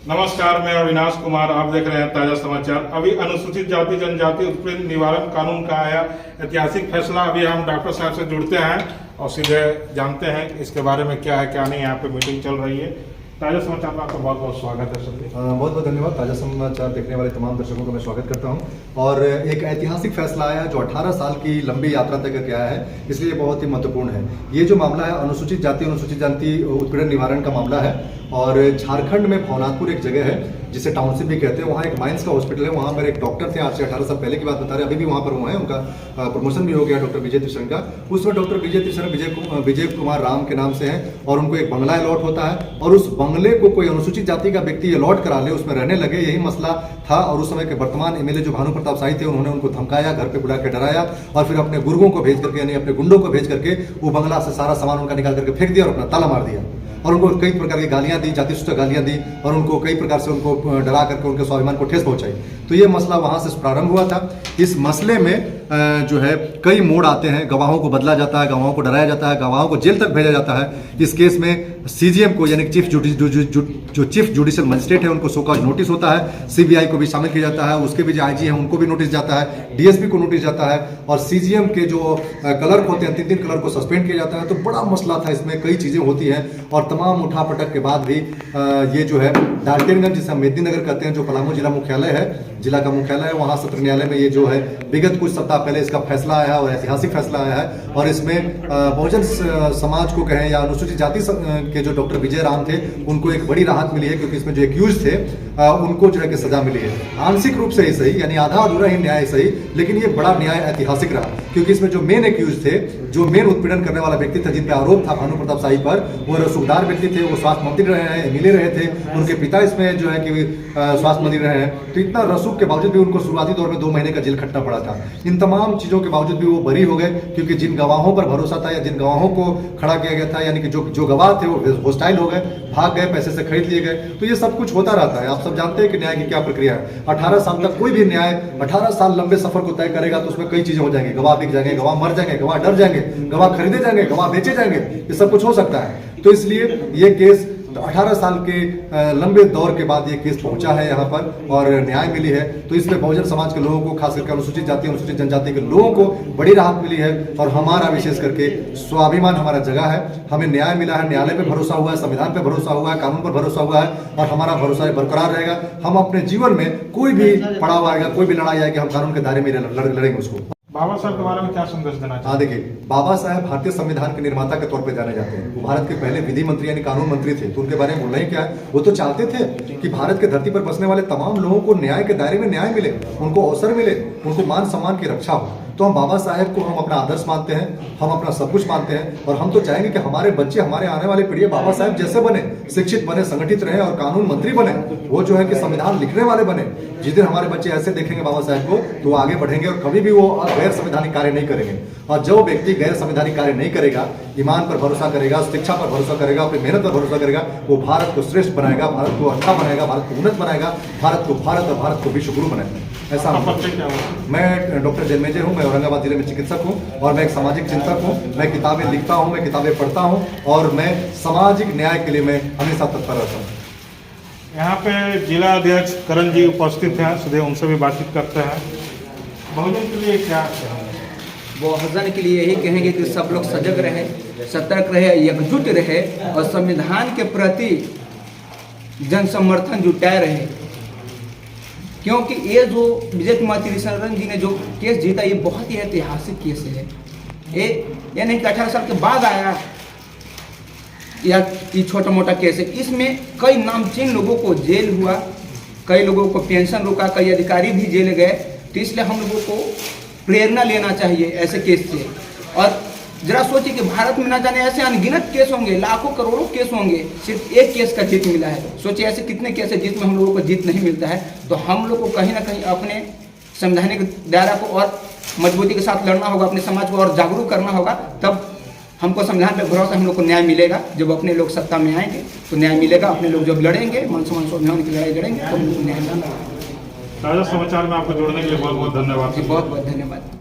नमस्कार, मैं अविनाश कुमार। आप देख रहे हैं ताजा समाचार। अभी अनुसूचित जाति जनजाति उत्पीड़न निवारण कानून का आया ऐतिहासिक फैसला। अभी हम डॉक्टर साहब से जुड़ते हैं और सीधे जानते हैं इसके बारे में क्या है क्या नहीं। यहाँ पे मीटिंग चल रही है। ताजा समाचार में आपका बहुत बहुत स्वागत है सर। बहुत बहुत धन्यवाद। ताजा समाचार देखने वाले तमाम दर्शकों का मैं स्वागत करता हूं। और एक ऐतिहासिक फैसला आया जो 18 साल की लंबी यात्रा तय करके आया है, इसलिए बहुत ही महत्वपूर्ण है। ये जो मामला है अनुसूचित जाति उत्पीड़न निवारण का मामला है। और झारखंड में भवनाथपुर एक जगह है जिसे टाउनशिप भी कहते हैं। वहाँ एक माइंस का हॉस्पिटल है। वहाँ पर एक डॉक्टर थे, आज से 18 साल पहले की बात बता रहे हैं, अभी भी वहाँ पर हुआ है। उनका प्रमोशन भी हो गया डॉक्टर विजय तिशन का। उसमें डॉक्टर विजय तिशन विजय कुमार राम के नाम से हैं और उनको एक बंगला अलॉट होता है और उस बंगले को कोई अनुसूचित जाति का व्यक्ति अलॉट करा ले, उसमें रहने लगे, यही मसला था। और उस समय के वर्तमान एमएलए जो भानु प्रताप शाही थे, उन्होंने उनको धमकाया, घर पे बुला के डराया और फिर अपने गुर्गों को भेज करके यानी अपने गुंडों को भेज करके वो बंगला से सारा सामान उनका निकाल करके फेंक दिया और अपना ताला मार दिया। और उनको कई प्रकार की गालियां दी, जाति सूचक गालियां दी और उनको कई प्रकार से उनको डरा करके उनके स्वाभिमान को ठेस पहुंचाई। तो ये मसला वहां से प्रारंभ हुआ था। इस मसले में जो है कई मोड़ आते हैं। गवाहों को बदला जाता है, गवाहों को डराया जाता है, गवाहों को जेल तक भेजा जाता है। इस केस में सीजीएम को यानी चीफ जुडिशियल मजिस्ट्रेट है उनको शो कॉज नोटिस होता है। सीबीआई को भी शामिल किया जाता है, उसके भी जो आईजी हैं उनको भी नोटिस जाता है, डीएसपी को नोटिस जाता है और सीजीएम के जो क्लर्क होते हैं 3 क्लर्क को सस्पेंड किया जाता है। तो बड़ा मसला था, इसमें कई चीजें होती हैं और तमाम उठापटक के बाद भी ये जो है डाल्टनगंज जिसे हम मेदिनीनगर कहते हैं, जो पलामू जिला मुख्यालय है, जिला का मुख्यालय है, वहाँ सत्र न्यायालय में ये जो है विगत कुछ सप्ताह पहले इसका फैसला आया है और ऐतिहासिक फैसला आया है। और इसमें बहुजन समाज को कहें या अनुसूचित जाति के जो डॉक्टर विजय राम थे उनको एक बड़ी राहत मिली है, क्योंकि इसमें जो एक्यूज थे उनको जो है कि सजा मिली है। आंशिक रूप से ही सही, यानी आधा अधूरा ही न्याय सही, लेकिन ये बड़ा न्याय ऐतिहासिक रहा, क्योंकि इसमें जो मेन एक्यूज थे, जो मेन उत्पीड़न करने वाला व्यक्ति था, जिन पे आरोप था भानु प्रताप शाही पर, वो रसूखदार व्यक्ति थे, वो स्वास्थ्य मंत्री रहे हैं, एमएलए रहे थे, उनके पिता इसमें जो है कि स्वास्थ्य मंत्री रहे हैं। तो इतना रसूख के बावजूद भी उनको शुरुआती दौर में 2 महीने का जेल खटना पड़ा था। इन तमाम चीजों के बावजूद भी वो बरी हो गए, क्योंकि जिन गवाहों पर भरोसा था या जिन गवाहों को खड़ा किया गया था, यानी कि जो गवाह थे वो होस्टाइल हो गए, भाग गए, पैसे से खरीद लिए गए। तो ये सब कुछ होता रहता है। आप सब जानते हैं कि न्याय की क्या प्रक्रिया है। 18 साल तक कोई भी न्याय 18 साल लंबे सफर को तय करेगा तो उसमें कई चीजें हो जाएंगी। गवाह बिक जाएंगे, गवाह मर जाएंगे, गवाह डर जाएंगे, गवाह खरीदे जाएंगे, गवाह बेचे जाएंगे, ये सब कुछ हो सकता है। तो इसलिए ये केस 18 साल के लंबे दौर के बाद ये केस पहुंचा है यहाँ पर और न्याय मिली है। तो इसमें बहुजन समाज के लोगों को, खास करके अनुसूचित जाति अनुसूचित जनजाति के लोगों को बड़ी राहत मिली है। और हमारा विशेष करके स्वाभिमान हमारा जगह है, हमें न्याय मिला है, न्यायालय पे भरोसा हुआ है, संविधान पे भरोसा हुआ है, कानून पर भरोसा हुआ है और हमारा भरोसा बरकरार रहेगा। हम अपने जीवन में कोई भी पड़ाव आएगा, कोई भी लड़ाई आएगी, हम कानून के दायरे में लड़ेंगे उसको। बाबा साहब के बारे में क्या संदेश देना चाहिए? देखिए, बाबा साहब भारतीय संविधान के निर्माता के तौर पे जाने जाते हैं। वो भारत के पहले विधि मंत्री यानी कानून मंत्री थे। तो उनके बारे में बोलना ही क्या है। वो तो चाहते थे कि भारत के धरती पर बसने वाले तमाम लोगों को न्याय के दायरे में न्याय मिले, उनको अवसर मिले, उनको मान सम्मान की रक्षा हो। तो हम बाबा साहेब को हम अपना आदर्श मानते हैं, हम अपना सब कुछ मानते हैं और हम तो चाहेंगे कि हमारे बच्चे, हमारे आने वाली पीढ़ी बाबा साहेब जैसे बने, शिक्षित बने, संगठित रहे और कानून मंत्री बने। वो जो है कि संविधान लिखने वाले बने। जिस दिन हमारे बच्चे ऐसे देखेंगे बाबा साहेब को तो वो आगे बढ़ेंगे और कभी भी वो गैर संवैधानिक कार्य नहीं करेंगे। और जो व्यक्ति गैर संवैधानिक कार्य नहीं करेगा, ईमान पर भरोसा करेगा, शिक्षा पर भरोसा करेगा, अपनी मेहनत पर भरोसा करेगा, वो भारत को श्रेष्ठ बनाएगा, भारत को अच्छा बनाएगा, भारत को उन्नत बनाएगा, भारत को भारत और भारत को विश्व गुरु बनाएगा। ऐसा मैं डॉक्टर जन्मेजय हूँ, मैं औरंगाबाद जिले में चिकित्सक हूँ और मैं एक सामाजिक चिंतक हूँ। मैं किताबें लिखता हूँ, मैं किताबें पढ़ता हूँ और मैं सामाजिक न्याय के लिए मैं हमेशा तत्पर रहता हूँ। यहाँ पे जिला अध्यक्ष करण जी उपस्थित हैं, सीधे उनसे भी बातचीत करते हैं। बहुजन के लिए क्या कहेंगे? बहुजन के लिए यही कहेंगे कि सब लोग सजग रहे, सतर्क रहे, एकजुट रहे और संविधान के प्रति जन समर्थन जुटाए रहे। क्योंकि ये जो विजय कुमार तिशन जी ने जो केस जीता, ये बहुत ही ऐतिहासिक केस है। ये नहीं कि 18 साल के बाद आया या ये छोटा मोटा केस है। इसमें कई नामचीन लोगों को जेल हुआ, कई लोगों को पेंशन रुका, कई अधिकारी भी जेल गए। तो इसलिए हम लोगों को प्रेरणा लेना चाहिए ऐसे केस से। और जरा सोचिए कि भारत में ना जाने ऐसे अनगिनत केस होंगे, लाखों करोड़ों केस होंगे, सिर्फ एक केस का जीत मिला है। सोचिए ऐसे कितने केस है जिसमें हम लोगों को जीत नहीं मिलता है। तो हम लोग को कहीं ना कहीं अपने संवैधानिक दायरा को और मजबूती के साथ लड़ना होगा, अपने समाज को और जागरूक करना होगा। तब हमको संविधान पर भरोसा, हम लोग को न्याय मिलेगा। जब अपने लोग सत्ता में आएंगे तो न्याय मिलेगा। अपने लोग जब लड़ेंगे, मान सम्मान स्वाभिमान की लड़ाई लड़ेंगे तो न्याय मिलेगा। ताजा समाचार में आपको जोड़ने के लिए बहुत बहुत धन्यवाद। बहुत बहुत धन्यवाद।